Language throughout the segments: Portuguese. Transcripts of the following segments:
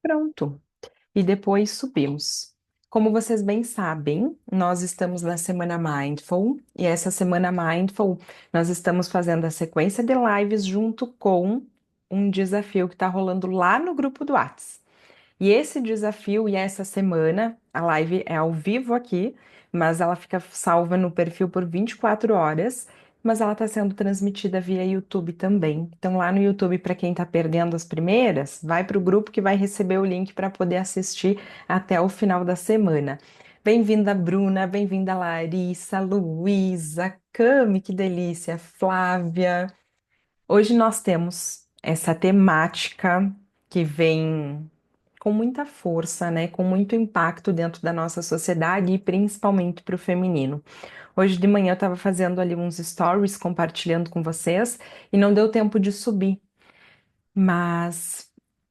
Pronto. E depois subimos. Como vocês bem sabem, nós estamos na Semana Mindful e essa Semana Mindful nós estamos fazendo a sequência de lives junto com um desafio que está rolando lá no grupo do Whats. E esse desafio e essa semana, a live é ao vivo aqui, mas ela fica salva no perfil por 24 horas, mas ela está sendo transmitida via YouTube também. Então, lá no YouTube, para quem está perdendo as primeiras, vai para o grupo que vai receber o link para poder assistir até o final da semana. Bem-vinda, Bruna, bem-vinda, Larissa, Luísa, Cami, que delícia, Flávia. Hoje nós temos essa temática que vem com muita força, né, com muito impacto dentro da nossa sociedade e principalmente para o feminino. Hoje de manhã eu estava fazendo ali uns stories compartilhando com vocês e não deu tempo de subir, mas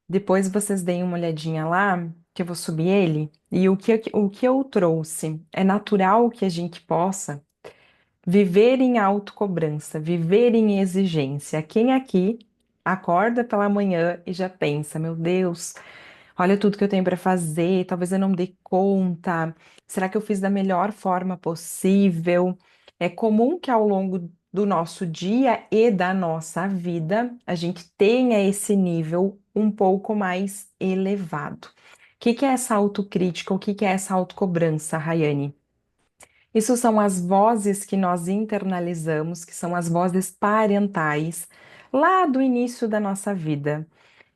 depois vocês deem uma olhadinha lá, que eu vou subir ele. E o que eu trouxe é natural que a gente possa viver em autocobrança, viver em exigência. Quem aqui acorda pela manhã e já pensa, meu Deus, olha tudo que eu tenho para fazer, talvez eu não dê conta. Será que eu fiz da melhor forma possível? É comum que ao longo do nosso dia e da nossa vida a gente tenha esse nível um pouco mais elevado. O que que é essa autocrítica? O que que é essa autocobrança, Rayane? Isso são as vozes que nós internalizamos, que são as vozes parentais, lá do início da nossa vida,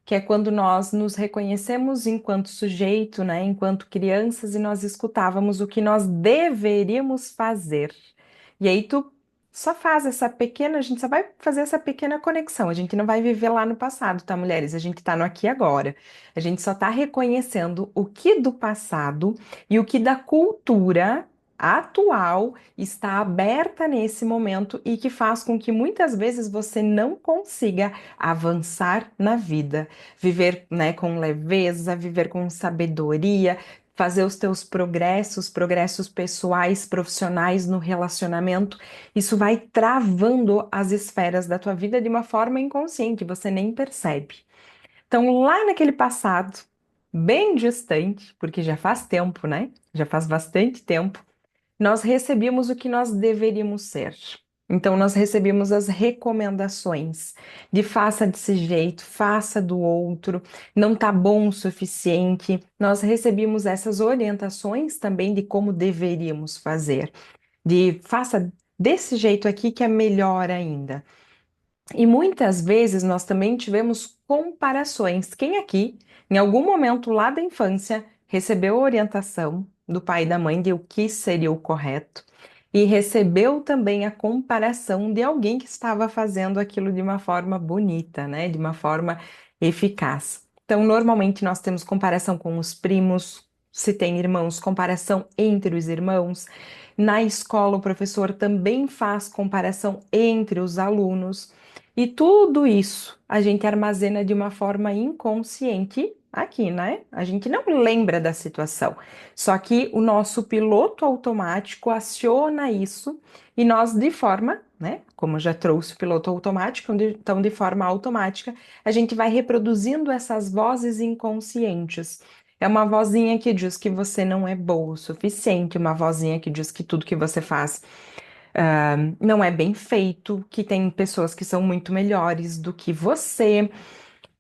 que é quando nós nos reconhecemos enquanto sujeito, né, enquanto crianças, e nós escutávamos o que nós deveríamos fazer. E aí tu só faz essa pequena, a gente só vai fazer essa pequena conexão. A gente não vai viver lá no passado, tá, mulheres? A gente tá no aqui e agora. A gente só tá reconhecendo o que do passado e o que da cultura atual está aberta nesse momento e que faz com que muitas vezes você não consiga avançar na vida, viver, né, com leveza, viver com sabedoria, fazer os teus progressos, progressos pessoais, profissionais no relacionamento. Isso vai travando as esferas da tua vida de uma forma inconsciente, você nem percebe. Então, lá naquele passado, bem distante, porque já faz tempo, né? Já faz bastante tempo, nós recebíamos o que nós deveríamos ser. Então, nós recebíamos as recomendações de faça desse jeito, faça do outro, não tá bom o suficiente. Nós recebíamos essas orientações também de como deveríamos fazer, de faça desse jeito aqui que é melhor ainda. E muitas vezes nós também tivemos comparações. Quem aqui, em algum momento lá da infância, recebeu orientação do pai e da mãe de o que seria o correto e recebeu também a comparação de alguém que estava fazendo aquilo de uma forma bonita, né? De uma forma eficaz. Então, normalmente nós temos comparação com os primos, se tem irmãos, comparação entre os irmãos. Na escola, o professor também faz comparação entre os alunos. E tudo isso a gente armazena de uma forma inconsciente aqui, né? A gente não lembra da situação. Só que o nosso piloto automático aciona isso e nós, de forma, né? Como eu já trouxe o piloto automático, então, de forma automática, a gente vai reproduzindo essas vozes inconscientes. É uma vozinha que diz que você não é boa o suficiente, uma vozinha que diz que tudo que você faz não é bem feito, que tem pessoas que são muito melhores do que você.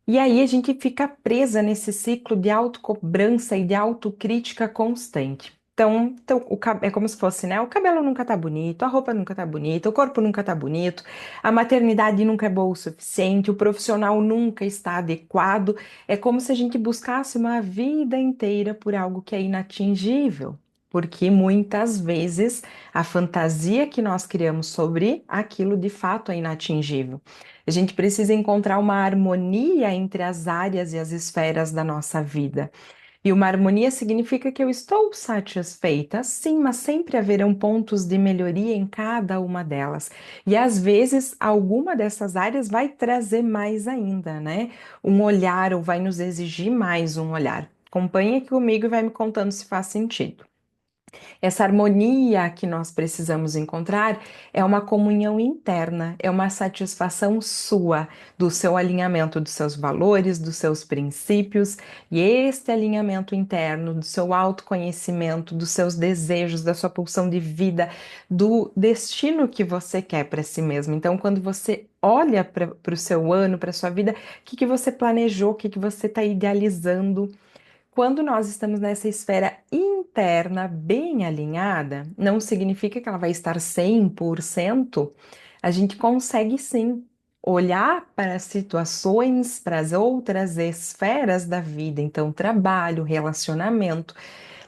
E aí a gente fica presa nesse ciclo de autocobrança e de autocrítica constante. Então é como se fosse, né? O cabelo nunca tá bonito, a roupa nunca tá bonita, o corpo nunca tá bonito, a maternidade nunca é boa o suficiente, o profissional nunca está adequado. É como se a gente buscasse uma vida inteira por algo que é inatingível. Porque muitas vezes a fantasia que nós criamos sobre aquilo de fato é inatingível. A gente precisa encontrar uma harmonia entre as áreas e as esferas da nossa vida. E uma harmonia significa que eu estou satisfeita, sim, mas sempre haverão pontos de melhoria em cada uma delas. E às vezes, alguma dessas áreas vai trazer mais ainda, né? Um olhar ou vai nos exigir mais um olhar. Acompanhe aqui comigo e vai me contando se faz sentido. Essa harmonia que nós precisamos encontrar é uma comunhão interna, é uma satisfação sua, do seu alinhamento dos seus valores, dos seus princípios, e este alinhamento interno, do seu autoconhecimento, dos seus desejos, da sua pulsão de vida, do destino que você quer para si mesmo. Então, quando você olha para o seu ano, para a sua vida, o que que você planejou, o que que você está idealizando? Quando nós estamos nessa esfera interna bem alinhada, não significa que ela vai estar 100%. A gente consegue sim olhar para as situações, para as outras esferas da vida, então trabalho, relacionamento,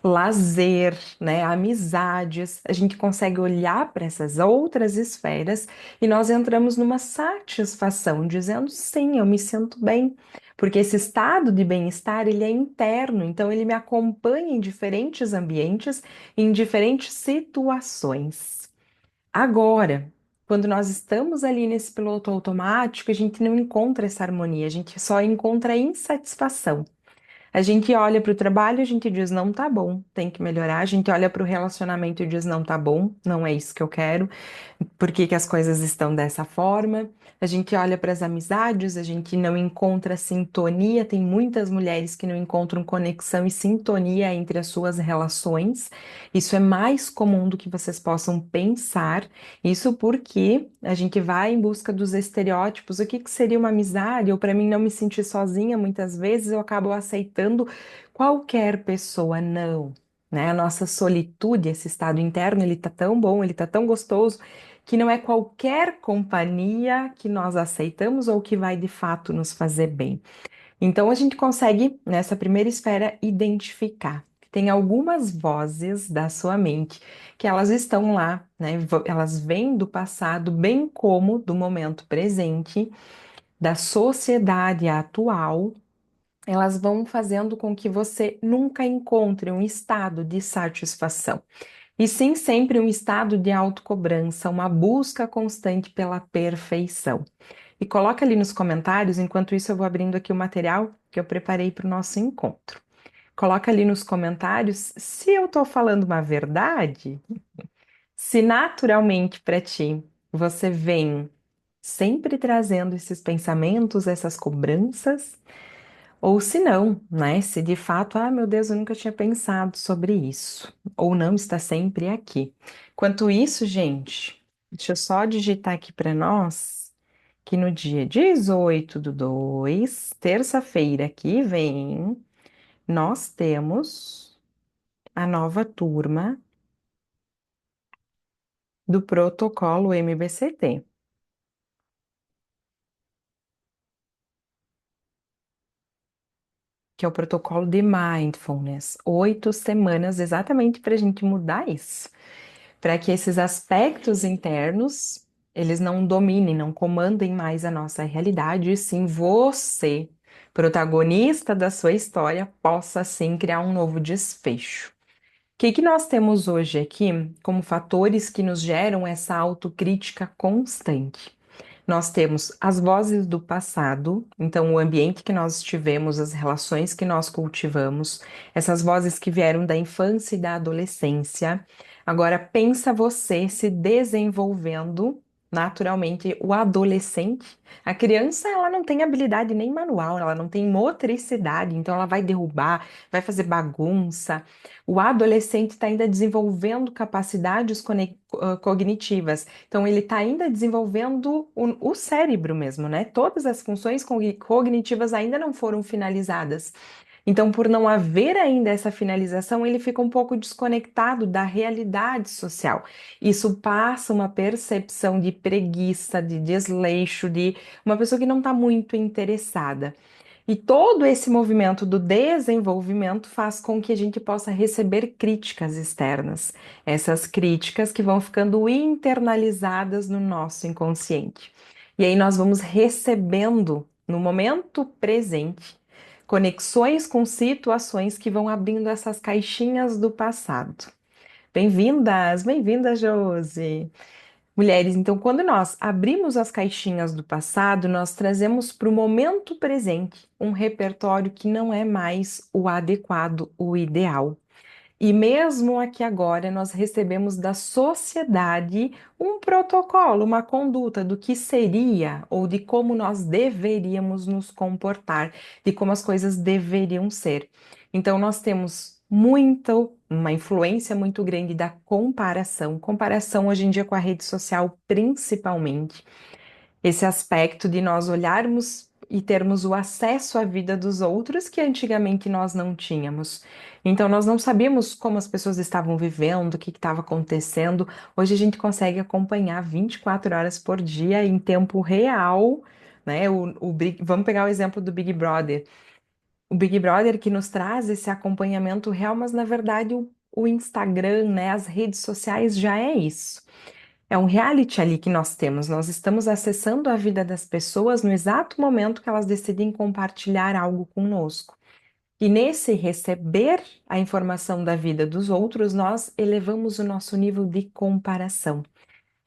lazer, né, amizades, a gente consegue olhar para essas outras esferas e nós entramos numa satisfação, dizendo sim, eu me sinto bem, porque esse estado de bem-estar, ele é interno, então ele me acompanha em diferentes ambientes, em diferentes situações. Agora, quando nós estamos ali nesse piloto automático, a gente não encontra essa harmonia, a gente só encontra insatisfação. A gente olha para o trabalho, a gente diz não tá bom, tem que melhorar. A gente olha para o relacionamento e diz não tá bom, não é isso que eu quero. Por que que as coisas estão dessa forma? A gente olha para as amizades, a gente não encontra sintonia. Tem muitas mulheres que não encontram conexão e sintonia entre as suas relações. Isso é mais comum do que vocês possam pensar. Isso porque a gente vai em busca dos estereótipos. O que que seria uma amizade? Ou para mim não me sentir sozinha, muitas vezes eu acabo aceitando qualquer pessoa. Não. Né? A nossa solitude, esse estado interno, ele tá tão bom, ele tá tão gostoso que não é qualquer companhia que nós aceitamos ou que vai de fato nos fazer bem. Então a gente consegue, nessa primeira esfera, identificar que tem algumas vozes da sua mente que elas estão lá, né? Elas vêm do passado, bem como do momento presente, da sociedade atual. Elas vão fazendo com que você nunca encontre um estado de satisfação. E sim, sempre um estado de autocobrança, uma busca constante pela perfeição. E coloca ali nos comentários, enquanto isso eu vou abrindo aqui o material que eu preparei para o nosso encontro. Coloca ali nos comentários se eu estou falando uma verdade, se naturalmente para ti você vem sempre trazendo esses pensamentos, essas cobranças, ou se não, né? Se de fato, ah, meu Deus, eu nunca tinha pensado sobre isso, ou não está sempre aqui. Enquanto isso, gente, deixa eu só digitar aqui para nós que no dia 18/2, terça-feira que vem, nós temos a nova turma do protocolo MBCT, que é o protocolo de Mindfulness. 8 semanas exatamente para a gente mudar isso, para que esses aspectos internos eles não dominem, não comandem mais a nossa realidade, e sim você, protagonista da sua história, possa sim criar um novo desfecho. O que que nós temos hoje aqui como fatores que nos geram essa autocrítica constante? Nós temos as vozes do passado, então o ambiente que nós estivemos, as relações que nós cultivamos, essas vozes que vieram da infância e da adolescência. Agora pensa você se desenvolvendo naturalmente o adolescente. A criança, ela não tem habilidade nem manual, ela não tem motricidade, então ela vai derrubar, vai fazer bagunça. O adolescente está ainda desenvolvendo capacidades cognitivas. Então, ele está ainda desenvolvendo o cérebro mesmo, né? Todas as funções cognitivas ainda não foram finalizadas. Então, por não haver ainda essa finalização, ele fica um pouco desconectado da realidade social. Isso passa uma percepção de preguiça, de desleixo, de uma pessoa que não está muito interessada. E todo esse movimento do desenvolvimento faz com que a gente possa receber críticas externas. Essas críticas que vão ficando internalizadas no nosso inconsciente. E aí nós vamos recebendo, no momento presente, conexões com situações que vão abrindo essas caixinhas do passado. Bem-vindas, bem-vinda, Josi. Mulheres, então, quando nós abrimos as caixinhas do passado, nós trazemos para o momento presente um repertório que não é mais o adequado, o ideal. E mesmo aqui agora, nós recebemos da sociedade um protocolo, uma conduta do que seria ou de como nós deveríamos nos comportar, de como as coisas deveriam ser. Então, nós temos uma influência muito grande da comparação, comparação hoje em dia com a rede social, principalmente esse aspecto de nós olharmos e termos o acesso à vida dos outros que antigamente nós não tínhamos. Então, nós não sabíamos como as pessoas estavam vivendo, o que estava acontecendo. Hoje a gente consegue acompanhar 24 horas por dia em tempo real, né? Vamos pegar o exemplo do Big Brother. O Big Brother que nos traz esse acompanhamento real, mas na verdade o Instagram, né, as redes sociais já é isso. É um reality ali que nós temos. Nós estamos acessando a vida das pessoas no exato momento que elas decidem compartilhar algo conosco. E nesse receber a informação da vida dos outros, nós elevamos o nosso nível de comparação.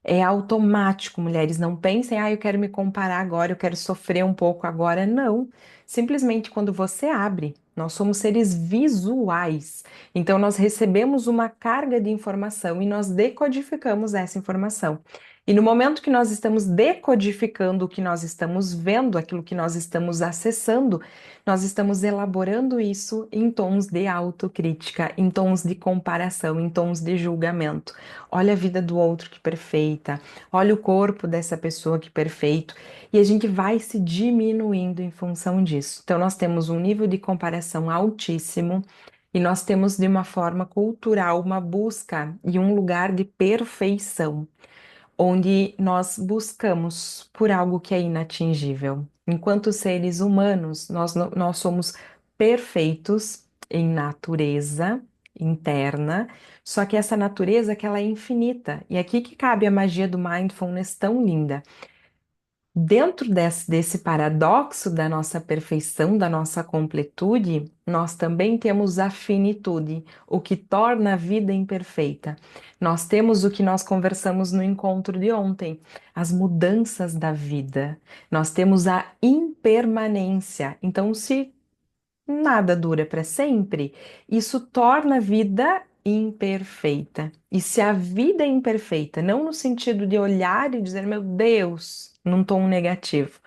É automático, mulheres. Não pensem, eu quero me comparar agora, eu quero sofrer um pouco agora. Não. Simplesmente quando você abre, nós somos seres visuais. Então, nós recebemos uma carga de informação e nós decodificamos essa informação. E no momento que nós estamos decodificando o que nós estamos vendo, aquilo que nós estamos acessando, nós estamos elaborando isso em tons de autocrítica, em tons de comparação, em tons de julgamento. Olha a vida do outro que perfeita, olha o corpo dessa pessoa que perfeito, e a gente vai se diminuindo em função disso. Então, nós temos um nível de comparação altíssimo e nós temos, de uma forma cultural, uma busca e um lugar de perfeição onde nós buscamos por algo que é inatingível. Enquanto seres humanos, nós somos perfeitos em natureza interna, só que essa natureza que ela é infinita. E aqui que cabe a magia do mindfulness tão linda. Dentro desse paradoxo da nossa perfeição, da nossa completude, nós também temos a finitude, o que torna a vida imperfeita. Nós temos o que nós conversamos no encontro de ontem, as mudanças da vida. Nós temos a impermanência. Então, se nada dura para sempre, isso torna a vida imperfeita. E se a vida é imperfeita, não no sentido de olhar e dizer, meu Deus, num tom negativo,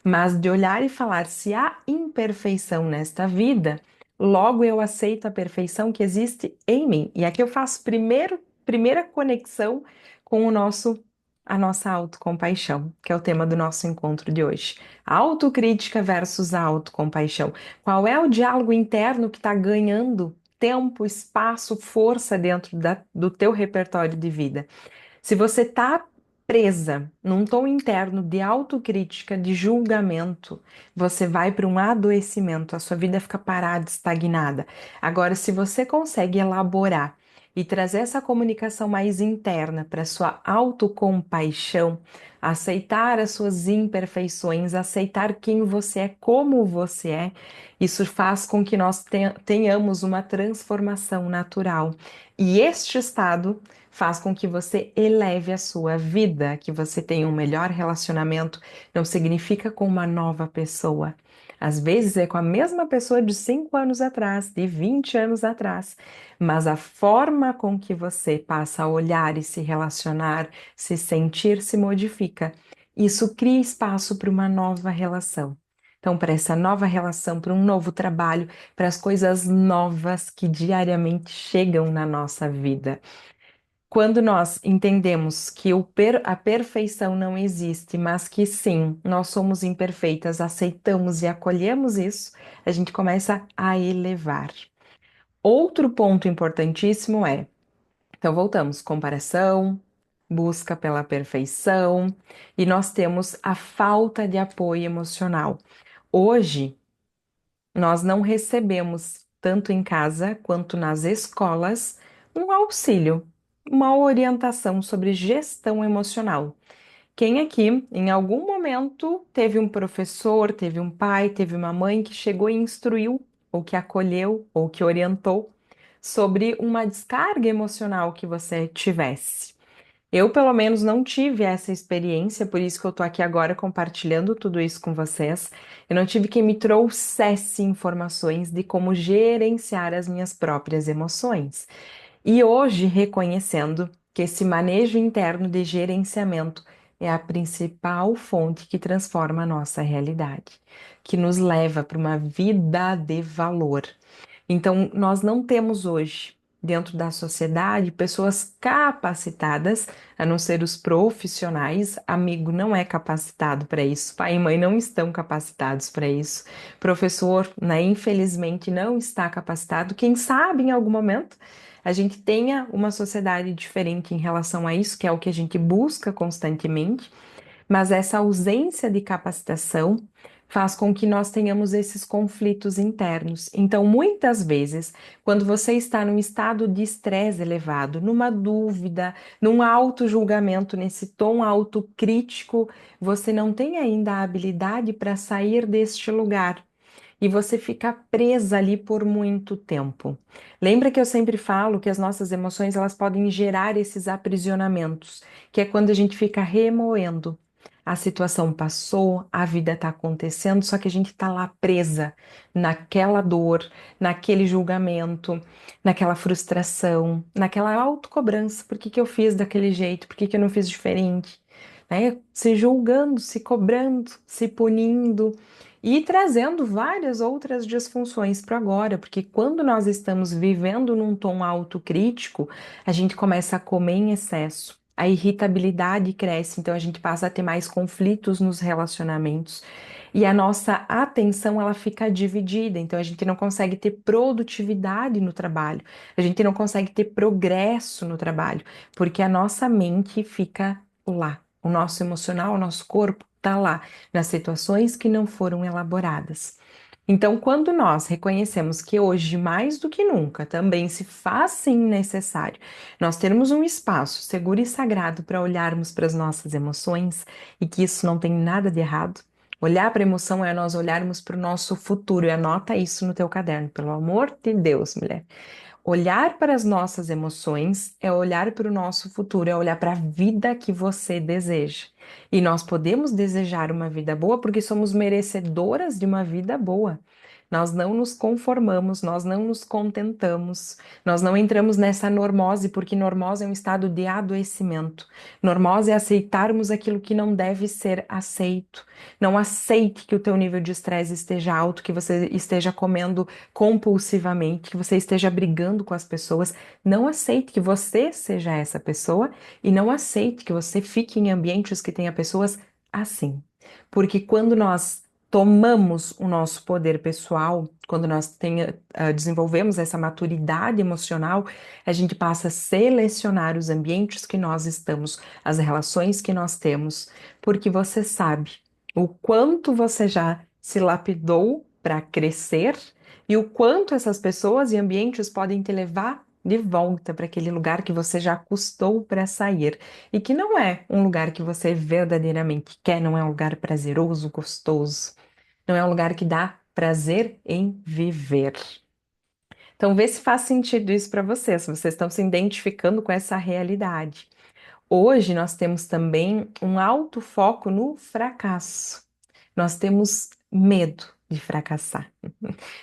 mas de olhar e falar, se há imperfeição nesta vida, logo eu aceito a perfeição que existe em mim. E aqui eu faço primeira conexão com a nossa autocompaixão, que é o tema do nosso encontro de hoje. Autocrítica versus autocompaixão. Qual é o diálogo interno que está ganhando tempo, espaço, força dentro do teu repertório de vida? Se você está presa num tom interno de autocrítica, de julgamento, você vai para um adoecimento, a sua vida fica parada, estagnada. Agora, se você consegue elaborar e trazer essa comunicação mais interna para sua autocompaixão, aceitar as suas imperfeições, aceitar quem você é, como você é, isso faz com que nós tenhamos uma transformação natural. E este estado faz com que você eleve a sua vida, que você tenha um melhor relacionamento, não significa com uma nova pessoa. Às vezes é com a mesma pessoa de 5 anos atrás, de 20 anos atrás, mas a forma com que você passa a olhar e se relacionar, se sentir, se modifica. Isso cria espaço para uma nova relação. Então, para essa nova relação, para um novo trabalho, para as coisas novas que diariamente chegam na nossa vida. Quando nós entendemos que a perfeição não existe, mas que sim, nós somos imperfeitas, aceitamos e acolhemos isso, a gente começa a elevar. Outro ponto importantíssimo é, então voltamos, comparação, busca pela perfeição, e nós temos a falta de apoio emocional. Hoje, nós não recebemos, tanto em casa quanto nas escolas, um auxílio, uma orientação sobre gestão emocional. Quem aqui, em algum momento, teve um professor, teve um pai, teve uma mãe que chegou e instruiu, ou que acolheu, ou que orientou sobre uma descarga emocional que você tivesse? Eu, pelo menos, não tive essa experiência, por isso que eu tô aqui agora compartilhando tudo isso com vocês. Eu não tive quem me trouxesse informações de como gerenciar as minhas próprias emoções. E hoje, reconhecendo que esse manejo interno de gerenciamento é a principal fonte que transforma a nossa realidade, que nos leva para uma vida de valor. Então, nós não temos hoje, dentro da sociedade, pessoas capacitadas, a não ser os profissionais. Amigo não é capacitado para isso, pai e mãe não estão capacitados para isso, professor, né, infelizmente, não está capacitado. Quem sabe em algum momento a gente tenha uma sociedade diferente em relação a isso, que é o que a gente busca constantemente. Mas essa ausência de capacitação faz com que nós tenhamos esses conflitos internos. Então, muitas vezes, quando você está num estado de estresse elevado, numa dúvida, num auto-julgamento, nesse tom autocrítico, você não tem ainda a habilidade para sair deste lugar. E você fica presa ali por muito tempo. Lembra que eu sempre falo que as nossas emoções elas podem gerar esses aprisionamentos, que é quando a gente fica remoendo. A situação passou, a vida está acontecendo, só que a gente está lá presa naquela dor, naquele julgamento, naquela frustração, naquela autocobrança. Por que que eu fiz daquele jeito? Por que que eu não fiz diferente? Né? Se julgando, se cobrando, se punindo e trazendo várias outras disfunções para agora, porque quando nós estamos vivendo num tom autocrítico, a gente começa a comer em excesso. A irritabilidade cresce, então a gente passa a ter mais conflitos nos relacionamentos e a nossa atenção ela fica dividida, então a gente não consegue ter produtividade no trabalho, a gente não consegue ter progresso no trabalho, porque a nossa mente fica lá, o nosso emocional, o nosso corpo está lá, nas situações que não foram elaboradas. Então, quando nós reconhecemos que hoje, mais do que nunca, também se faz sim necessário nós termos um espaço seguro e sagrado para olharmos para as nossas emoções e que isso não tem nada de errado. Olhar para a emoção é nós olharmos para o nosso futuro e anota isso no teu caderno, pelo amor de Deus, mulher. Olhar para as nossas emoções é olhar para o nosso futuro, é olhar para a vida que você deseja. E nós podemos desejar uma vida boa porque somos merecedoras de uma vida boa. Nós não nos conformamos, nós não nos contentamos, nós não entramos nessa normose, porque normose é um estado de adoecimento. Normose é aceitarmos aquilo que não deve ser aceito. Não aceite que o teu nível de estresse esteja alto, que você esteja comendo compulsivamente, que você esteja brigando com as pessoas. Não aceite que você seja essa pessoa e não aceite que você fique em ambientes que tenha pessoas assim. Porque quando nós tomamos o nosso poder pessoal, quando nós desenvolvemos essa maturidade emocional, a gente passa a selecionar os ambientes que nós estamos, as relações que nós temos, porque você sabe o quanto você já se lapidou para crescer e o quanto essas pessoas e ambientes podem te levar de volta para aquele lugar que você já custou para sair e que não é um lugar que você verdadeiramente quer, não é um lugar prazeroso, gostoso, não é um lugar que dá prazer em viver. Então, vê se faz sentido isso para vocês, se vocês estão se identificando com essa realidade. Hoje nós temos também um alto foco no fracasso. Nós temos medo de fracassar.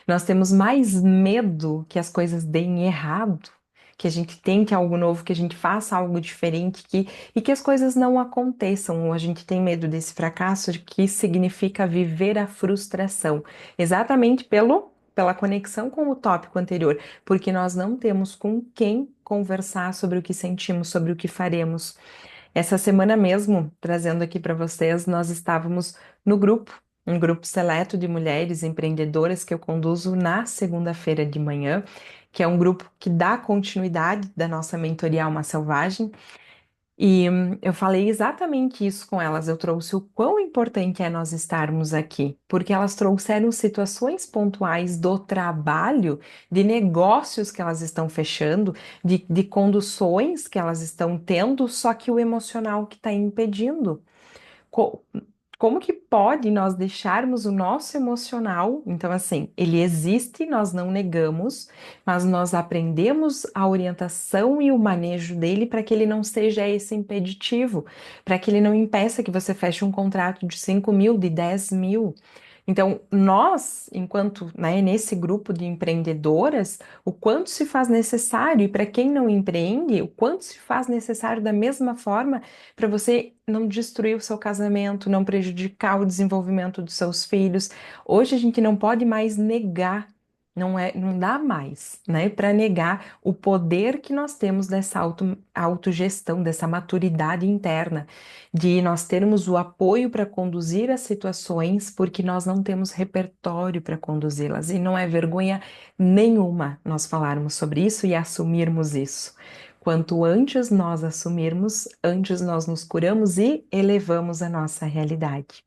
Nós temos mais medo que as coisas deem errado, que a gente tente algo novo, que a gente faça algo diferente, e que as coisas não aconteçam. Ou a gente tem medo desse fracasso, que significa viver a frustração, exatamente pela conexão com o tópico anterior, porque nós não temos com quem conversar sobre o que sentimos, sobre o que faremos. Essa semana mesmo, trazendo aqui para vocês, nós estávamos no grupo, um grupo seleto de mulheres empreendedoras que eu conduzo na segunda-feira de manhã, que é um grupo que dá continuidade da nossa mentoria Alma Selvagem. E eu falei exatamente isso com elas. Eu trouxe o quão importante é nós estarmos aqui, porque elas trouxeram situações pontuais do trabalho, de negócios que elas estão fechando, de conduções que elas estão tendo, só que o emocional que está impedindo. Como que pode nós deixarmos o nosso emocional? Então, assim, ele existe, nós não negamos, mas nós aprendemos a orientação e o manejo dele para que ele não seja esse impeditivo, para que ele não impeça que você feche um contrato de 5.000, de 10.000. Então, nós, enquanto, né, nesse grupo de empreendedoras, o quanto se faz necessário, e para quem não empreende, o quanto se faz necessário da mesma forma para você não destruir o seu casamento, não prejudicar o desenvolvimento dos seus filhos. Hoje a gente não pode mais negar, não dá mais, né, para negar o poder que nós temos dessa autogestão, dessa maturidade interna, de nós termos o apoio para conduzir as situações, porque nós não temos repertório para conduzi-las. E não é vergonha nenhuma nós falarmos sobre isso e assumirmos isso. Quanto antes nós assumirmos, antes nós nos curamos e elevamos a nossa realidade.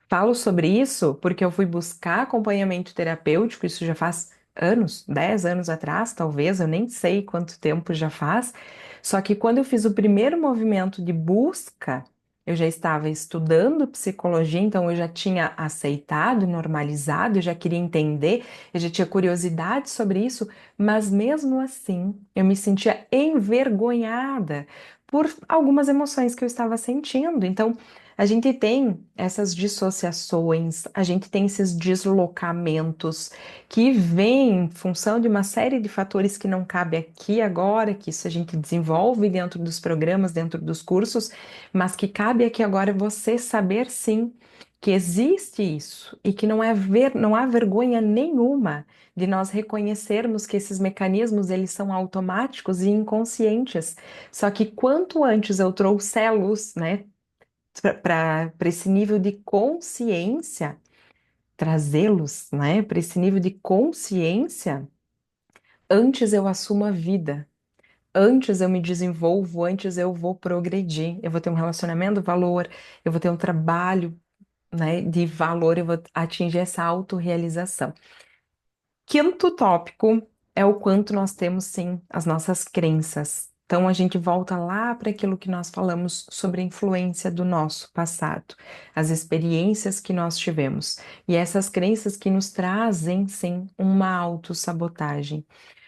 Falo sobre isso porque eu fui buscar acompanhamento terapêutico, isso já faz anos, 10 anos atrás, talvez, eu nem sei quanto tempo já faz. Só que quando eu fiz o primeiro movimento de busca, eu já estava estudando psicologia, então eu já tinha aceitado, normalizado, eu já queria entender, eu já tinha curiosidade sobre isso, mas mesmo assim eu me sentia envergonhada por algumas emoções que eu estava sentindo. Então, a gente tem essas dissociações, a gente tem esses deslocamentos que vêm em função de uma série de fatores que não cabe aqui agora, que isso a gente desenvolve dentro dos programas, dentro dos cursos, mas que cabe aqui agora você saber sim que existe isso e que não há vergonha nenhuma de nós reconhecermos que esses mecanismos eles são automáticos e inconscientes. Só que quanto antes eu trouxer-los, né, para esse nível de consciência, trazê-los, né, para esse nível de consciência, antes eu assumo a vida, antes eu me desenvolvo, antes eu vou progredir, eu vou ter um relacionamento de valor, eu vou ter um trabalho, né, de valor, eu vou atingir essa autorrealização. Quinto tópico é o quanto nós temos, sim, as nossas crenças. Então, a gente volta lá para aquilo que nós falamos sobre a influência do nosso passado, as experiências que nós tivemos e essas crenças que nos trazem, sim, uma autossabotagem.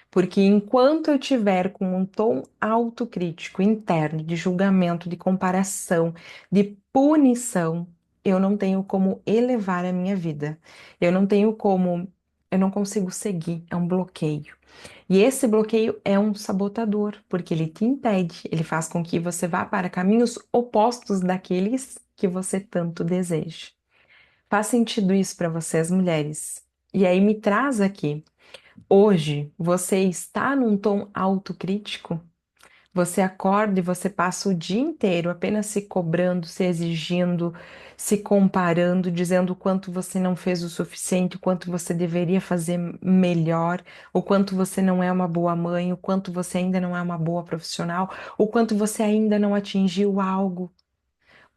Porque enquanto eu tiver com um tom autocrítico interno, de julgamento, de comparação, de punição, eu não tenho como elevar a minha vida. Eu não tenho como, eu não consigo seguir, é um bloqueio. E esse bloqueio é um sabotador, porque ele te impede, ele faz com que você vá para caminhos opostos daqueles que você tanto deseja. Faz sentido isso para vocês, mulheres? E aí me traz aqui. Hoje, você está num tom autocrítico? Você acorda e você passa o dia inteiro apenas se cobrando, se exigindo, se comparando, dizendo o quanto você não fez o suficiente, o quanto você deveria fazer melhor, o quanto você não é uma boa mãe, o quanto você ainda não é uma boa profissional, o quanto você ainda não atingiu algo.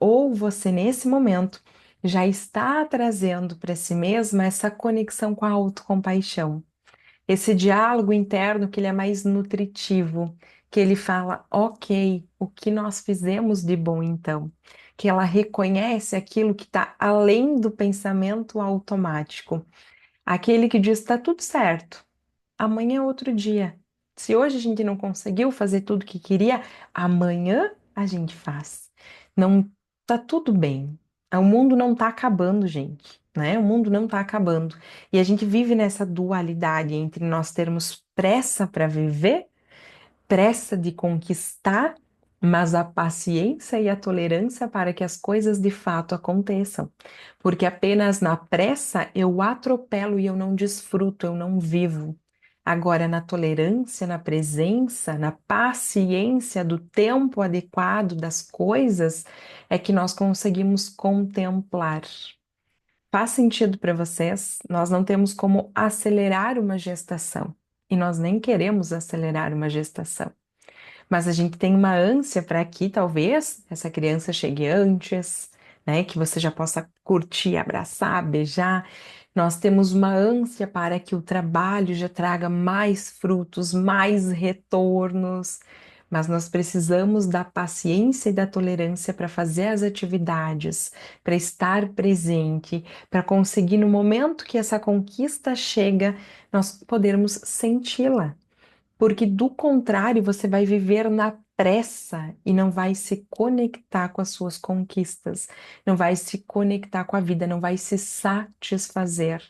Ou você, nesse momento, já está trazendo para si mesma essa conexão com a autocompaixão, esse diálogo interno que ele é mais nutritivo, que ele fala, ok, o que nós fizemos de bom então? Que ela reconhece aquilo que está além do pensamento automático, aquele que diz, está tudo certo, amanhã é outro dia. Se hoje a gente não conseguiu fazer tudo que queria, amanhã a gente faz. Não tá tudo bem. O mundo não tá acabando, gente, né? O mundo não tá acabando. E a gente vive nessa dualidade entre nós termos pressa para viver, pressa de conquistar, mas a paciência e a tolerância para que as coisas de fato aconteçam. Porque apenas na pressa eu atropelo e eu não desfruto, eu não vivo. Agora, na tolerância, na presença, na paciência do tempo adequado das coisas, é que nós conseguimos contemplar. Faz sentido para vocês? Nós não temos como acelerar uma gestação e nós nem queremos acelerar uma gestação. Mas a gente tem uma ânsia para que talvez essa criança chegue antes, né? Que você já possa curtir, abraçar, beijar. Nós temos uma ânsia para que o trabalho já traga mais frutos, mais retornos. mas nós precisamos da paciência e da tolerância para fazer as atividades, para estar presente, para conseguir, no momento que essa conquista chega, nós podermos senti-la. Porque do contrário, você vai viver na pressa e não vai se conectar com as suas conquistas, não vai se conectar com a vida, não vai se satisfazer.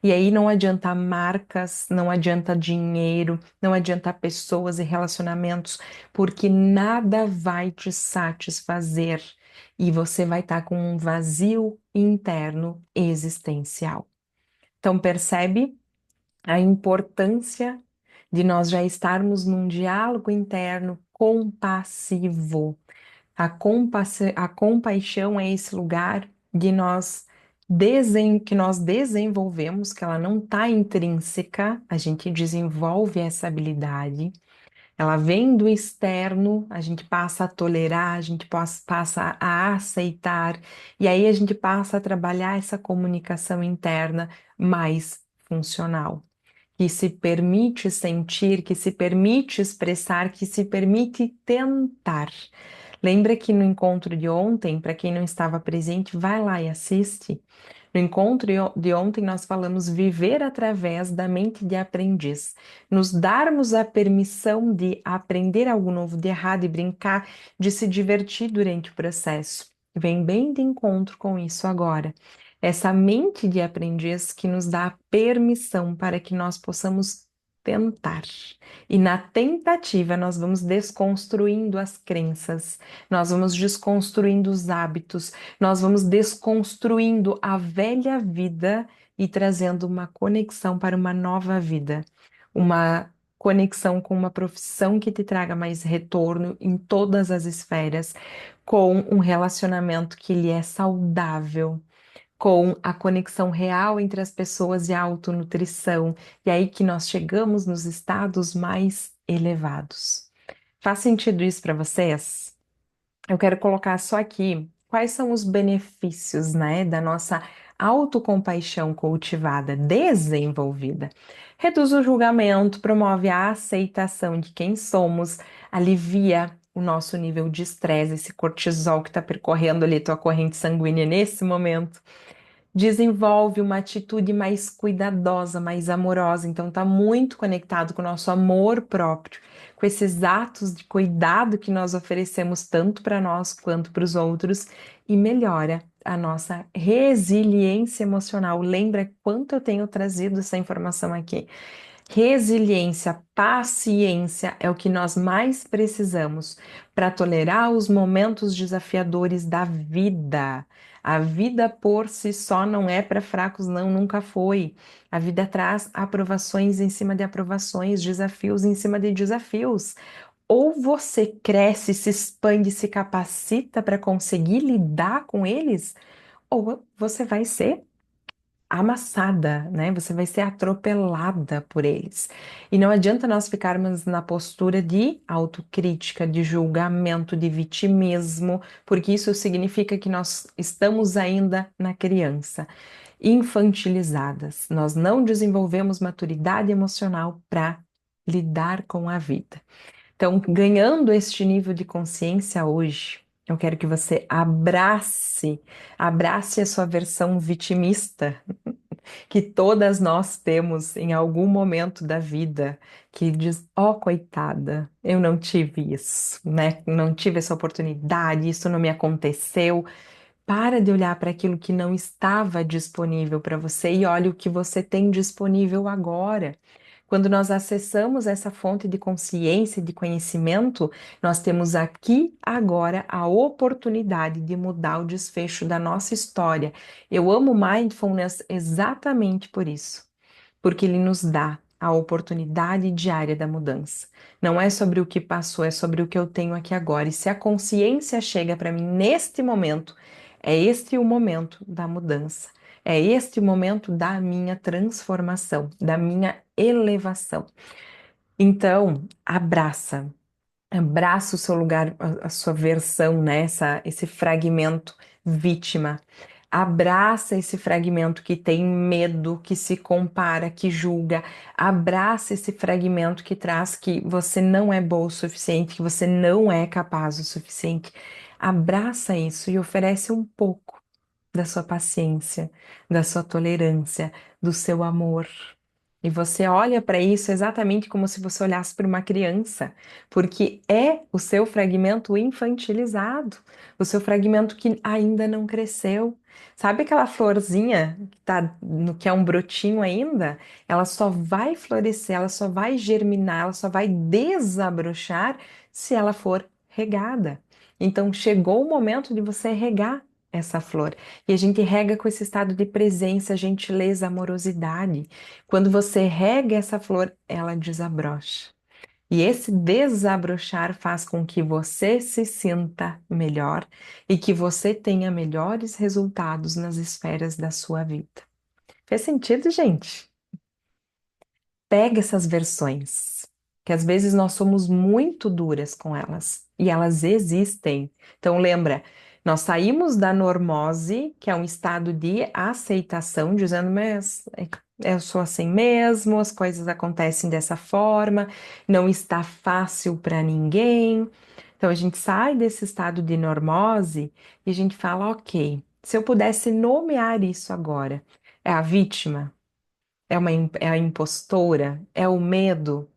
E aí não adianta marcas, não adianta dinheiro, não adianta pessoas e relacionamentos, porque nada vai te satisfazer e você vai estar com um vazio interno existencial. Então, percebe a importância de nós já estarmos num diálogo interno compassivo. A compaixão é esse lugar de que nós desenvolvemos, que ela não está intrínseca, a gente desenvolve essa habilidade. Ela vem do externo, a gente passa a tolerar, a gente passa a aceitar, e aí a gente passa a trabalhar essa comunicação interna mais funcional, que se permite sentir, que se permite expressar, que se permite tentar. Lembra que no encontro de ontem, para quem não estava presente, vai lá e assiste. No encontro de ontem, nós falamos viver através da mente de aprendiz, nos darmos a permissão de aprender algo novo, de errar, de brincar, de se divertir durante o processo. Vem bem de encontro com isso agora. Essa mente de aprendiz que nos dá a permissão para que nós possamos tentar. E na tentativa, nós vamos desconstruindo as crenças, nós vamos desconstruindo os hábitos, nós vamos desconstruindo a velha vida e trazendo uma conexão para uma nova vida, uma conexão com uma profissão que te traga mais retorno em todas as esferas, com um relacionamento que ele é saudável, com a conexão real entre as pessoas e a autonutrição, e aí que nós chegamos nos estados mais elevados. Faz sentido isso para vocês? Eu quero colocar só aqui quais são os benefícios, né, da nossa autocompaixão cultivada, desenvolvida. Reduz o julgamento, promove a aceitação de quem somos, alivia o nosso nível de estresse, esse cortisol que está percorrendo ali tua corrente sanguínea nesse momento, desenvolve uma atitude mais cuidadosa, mais amorosa. Então, está muito conectado com o nosso amor próprio, com esses atos de cuidado que nós oferecemos tanto para nós quanto para os outros e melhora a nossa resiliência emocional. Lembra quanto eu tenho trazido essa informação aqui? Resiliência, paciência é o que nós mais precisamos para tolerar os momentos desafiadores da vida. A vida por si só não é para fracos, não, nunca foi. A vida traz aprovações em cima de aprovações, desafios em cima de desafios. Ou você cresce, se expande, se capacita para conseguir lidar com eles, ou você vai ser amassada, né? Você vai ser atropelada por eles. E não adianta nós ficarmos na postura de autocrítica, de julgamento, de vitimismo, porque isso significa que nós estamos ainda na criança, infantilizadas. Nós não desenvolvemos maturidade emocional para lidar com a vida. Então, ganhando este nível de consciência hoje, eu quero que você abrace a sua versão vitimista que todas nós temos em algum momento da vida, que diz: ó, coitada, eu não tive isso, né? Não tive essa oportunidade, isso não me aconteceu. Para de olhar para aquilo que não estava disponível para você e olha o que você tem disponível agora. Quando nós acessamos essa fonte de consciência e de conhecimento, nós temos aqui agora a oportunidade de mudar o desfecho da nossa história. Eu amo mindfulness exatamente por isso, porque ele nos dá a oportunidade diária da mudança. Não é sobre o que passou, é sobre o que eu tenho aqui agora. E se a consciência chega para mim neste momento, é este o momento da mudança. É este o momento da minha transformação, da minha elevação. Então, abraça o seu lugar, a sua versão, né? Esse fragmento vítima. Abraça esse fragmento que tem medo, que se compara, que julga. Abraça esse fragmento que traz que você não é boa o suficiente, que você não é capaz o suficiente. Abraça isso e oferece um pouco da sua paciência, da sua tolerância, do seu amor. E você olha para isso exatamente como se você olhasse para uma criança, porque é o seu fragmento infantilizado, o seu fragmento que ainda não cresceu. Sabe aquela florzinha que tá no que é um brotinho ainda? Ela só vai florescer, ela só vai germinar, ela só vai desabrochar se ela for regada. Então chegou o momento de você regar essa flor. E a gente rega com esse estado de presença, gentileza, amorosidade. Quando você rega essa flor, ela desabrocha. E esse desabrochar faz com que você se sinta melhor e que você tenha melhores resultados nas esferas da sua vida. Fez sentido, gente? Pega essas versões, que às vezes nós somos muito duras com elas e elas existem. Então, lembra, nós saímos da normose, que é um estado de aceitação, dizendo, mas eu sou assim mesmo, as coisas acontecem dessa forma, não está fácil para ninguém. Então, a gente sai desse estado de normose e a gente fala, ok, se eu pudesse nomear isso agora, é a vítima? É a impostora, é o medo,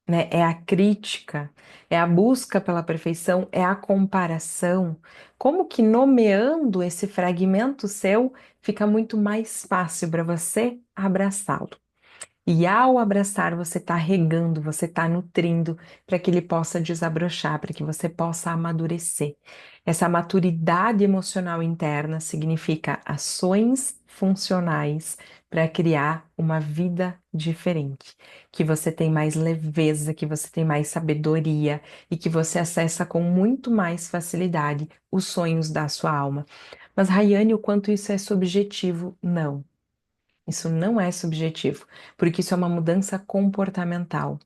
né? É a crítica, é a busca pela perfeição, é a comparação. Como que nomeando esse fragmento seu fica muito mais fácil para você abraçá-lo? E ao abraçar, você está regando, você está nutrindo para que ele possa desabrochar, para que você possa amadurecer. Essa maturidade emocional interna significa ações funcionais para criar uma vida diferente, que você tem mais leveza, que você tem mais sabedoria e que você acessa com muito mais facilidade os sonhos da sua alma. Mas, Rayane, o quanto isso é subjetivo? Não. Isso não é subjetivo, porque isso é uma mudança comportamental.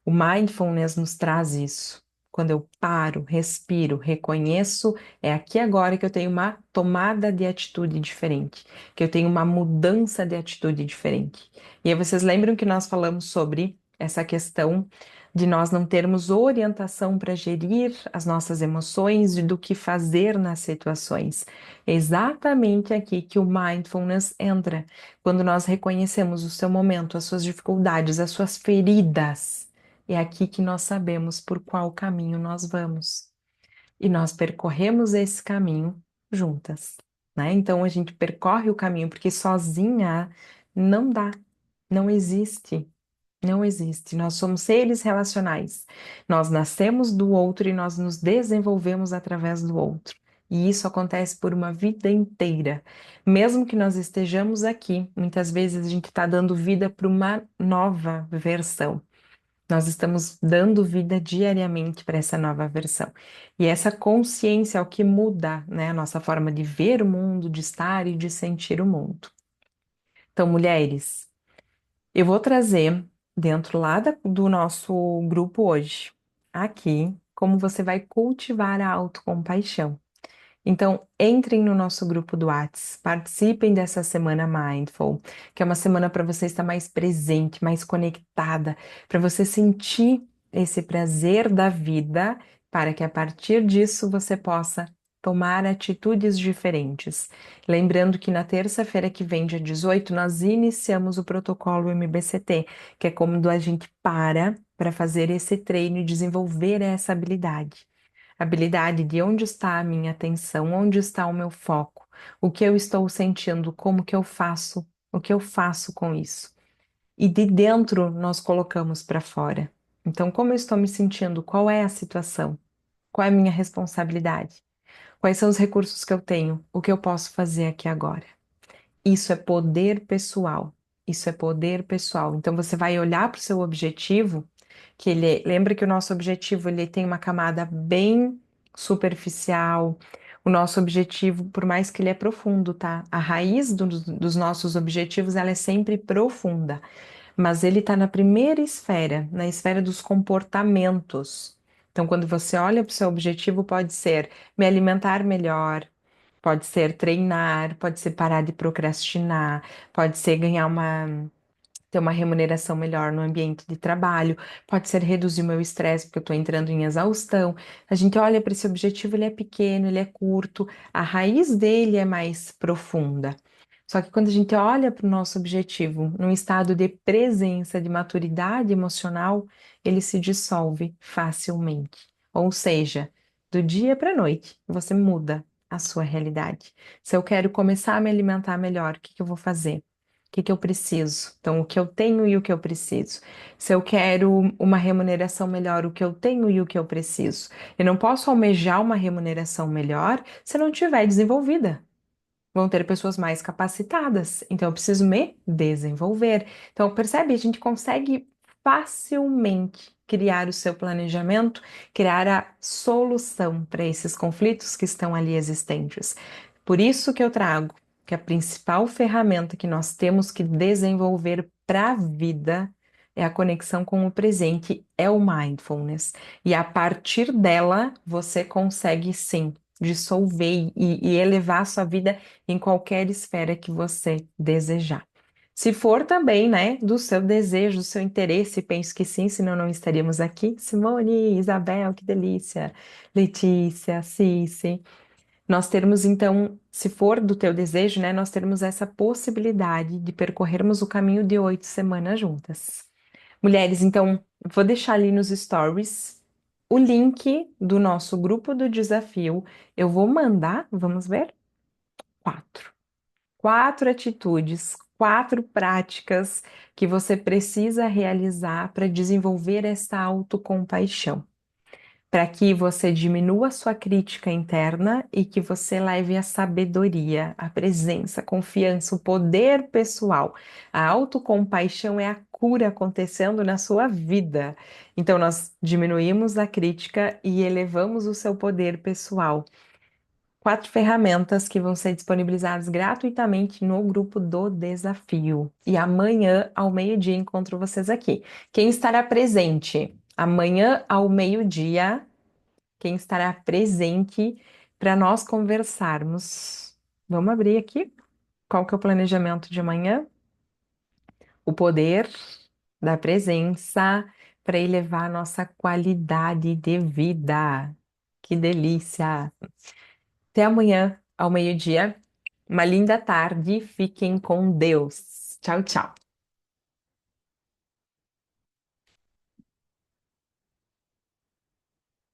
O mindfulness nos traz isso. Quando eu paro, respiro, reconheço, é aqui agora que eu tenho uma tomada de atitude diferente, que eu tenho uma mudança de atitude diferente. E aí vocês lembram que nós falamos sobre essa questão de nós não termos orientação para gerir as nossas emoções e do que fazer nas situações. É exatamente aqui que o mindfulness entra, quando nós reconhecemos o seu momento, as suas dificuldades, as suas feridas. É aqui que nós sabemos por qual caminho nós vamos. E nós percorremos esse caminho juntas, né? Então a gente percorre o caminho porque sozinha não dá, não existe, não existe. Nós somos seres relacionais. Nós nascemos do outro e nós nos desenvolvemos através do outro. E isso acontece por uma vida inteira. Mesmo que nós estejamos aqui, muitas vezes a gente está dando vida para uma nova versão. Nós estamos dando vida diariamente para essa nova versão. E essa consciência é o que muda, né, a nossa forma de ver o mundo, de estar e de sentir o mundo. Então, mulheres, eu vou trazer dentro lá do nosso grupo hoje, aqui, como você vai cultivar a autocompaixão. Então, entrem no nosso grupo do Whats, participem dessa semana Mindful, que é uma semana para você estar mais presente, mais conectada, para você sentir esse prazer da vida, para que a partir disso você possa tomar atitudes diferentes. Lembrando que na terça-feira que vem, dia 18, nós iniciamos o protocolo MBCT, que é quando a gente para fazer esse treino e desenvolver essa habilidade. Habilidade de onde está a minha atenção, onde está o meu foco, o que eu estou sentindo, como que eu faço, o que eu faço com isso. E de dentro nós colocamos para fora. Então, como eu estou me sentindo? Qual é a situação? Qual é a minha responsabilidade? Quais são os recursos que eu tenho? O que eu posso fazer aqui agora? Isso é poder pessoal. Isso é poder pessoal. Então você vai olhar para o seu objetivo, que lembra que o nosso objetivo ele tem uma camada bem superficial. O nosso objetivo, por mais que ele é profundo, tá? A raiz dos nossos objetivos, ela é sempre profunda, mas ele está na primeira esfera, na esfera dos comportamentos. Então, quando você olha para o seu objetivo, pode ser me alimentar melhor, Pode ser treinar, pode ser parar de procrastinar, pode ser ganhar ter uma remuneração melhor no ambiente de trabalho, pode ser reduzir o meu estresse, porque eu estou entrando em exaustão. A gente olha para esse objetivo, ele é pequeno, ele é curto, a raiz dele é mais profunda. Só que quando a gente olha para o nosso objetivo num estado de presença, de maturidade emocional, ele se dissolve facilmente. Ou seja, do dia para a noite, você muda a sua realidade. Se eu quero começar a me alimentar melhor, o que que eu vou fazer? O que eu preciso? Então, o que eu tenho e o que eu preciso. Se eu quero uma remuneração melhor, o que eu tenho e o que eu preciso. Eu não posso almejar uma remuneração melhor se não tiver desenvolvida. Vão ter pessoas mais capacitadas, então eu preciso me desenvolver. Então, percebe? A gente consegue facilmente criar o seu planejamento, criar a solução para esses conflitos que estão ali existentes. Por isso que eu trago que a principal ferramenta que nós temos que desenvolver para a vida é a conexão com o presente, é o mindfulness. E a partir dela, você consegue sim dissolver e elevar a sua vida em qualquer esfera que você desejar. Se for também, né, do seu desejo, do seu interesse, penso que sim, senão não estaríamos aqui. Simone, Isabel, que delícia. Letícia, Cici. Nós termos, então, se for do teu desejo, né, nós termos essa possibilidade de percorrermos o caminho de 8 semanas juntas. Mulheres, então, vou deixar ali nos stories o link do nosso grupo do desafio. Eu vou mandar, vamos ver? Quatro. Quatro atitudes, quatro práticas que você precisa realizar para desenvolver essa autocompaixão, para que você diminua a sua crítica interna e que você leve a sabedoria, a presença, a confiança, o poder pessoal. A autocompaixão é a cura acontecendo na sua vida. Então, nós diminuímos a crítica e elevamos o seu poder pessoal. Quatro ferramentas que vão ser disponibilizadas gratuitamente no grupo do desafio. E amanhã, ao meio-dia, encontro vocês aqui. Quem estará presente? Amanhã, ao meio-dia, quem estará presente para nós conversarmos? Vamos abrir aqui. Qual que é o planejamento de amanhã? O poder da presença para elevar a nossa qualidade de vida. Que delícia! Até amanhã, ao meio-dia. Uma linda tarde. Fiquem com Deus. Tchau, tchau.